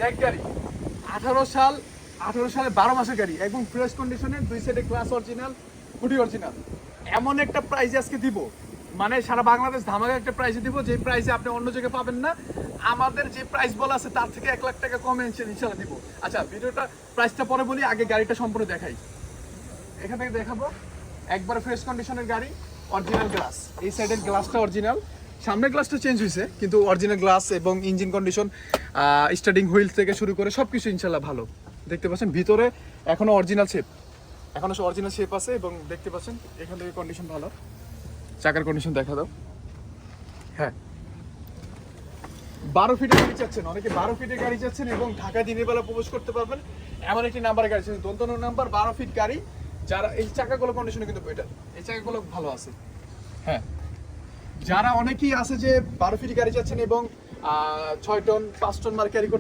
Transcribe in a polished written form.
Jack গাড়ি 18 সালে 12 মাসের গাড়ি এবং ফ্রেশ কন্ডিশনে, 2 সাইডে গ্লাস অরিজিনাল, হুডি অরিজিনাল। এমন একটা প্রাইজে আজকে দিব, মানে সারা বাংলাদেশ ধামাকা একটা প্রাইজে দিব, যে প্রাইজে আপনি অন্য জায়গায় পাবেন না। আমাদের যে প্রাইস বলা আছে তার থেকে 1 লাখ টাকা কমে ইনশাআল্লাহ দিব। আচ্ছা, ভিডিওটা প্রাইসটা পরে বলি, আগে গাড়িটা সম্পূর্ণ দেখাই। এখান থেকে দেখাবো একবার ফ্রেশ কন্ডিশনের গাড়ি, অরিজিনাল গ্লাস। এই সাইডের গ্লাসটা অরিজিনাল, সামনের গ্লাসটা চেঞ্জ হয়েছে কিন্তু অরিজিনাল গ্লাস এবং ইঞ্জিন কন্ডিশন, স্টার্টিং হুইল থেকে শুরু করে সব কিছু ইনশাল্লাহ ভালো। দেখতে পাচ্ছেন ভিতরে এখনো অরিজিনাল শেপ, এখনো অরিজিনাল শেপ আছে এবং দেখতে পাচ্ছেন এখান থেকে কন্ডিশন ভালো। চাকার কন্ডিশন দেখা দাও। হ্যাঁ, 12 ফিটের গাড়ি চাচ্ছেন, অনেকে 12 ফিটের গাড়ি চাচ্ছেন এবং ঢাকা দিনের বেলা প্রবেশ করতে পারবেন এমন একটি নাম্বার গাড়ি চাচ্ছেন, দন্তন নাম্বার 12 ফিট গাড়ি। যারা এই চাকাগুলো কন্ডিশনে কিন্তু বেটার, এই চাকাগুলো ভালো আছে। হ্যাঁ, যারা অনেকেই আছে যে 12 ফিট গাড়ি চাচ্ছেন এবং 6 টন 5 টন মাল ক্যারি করতে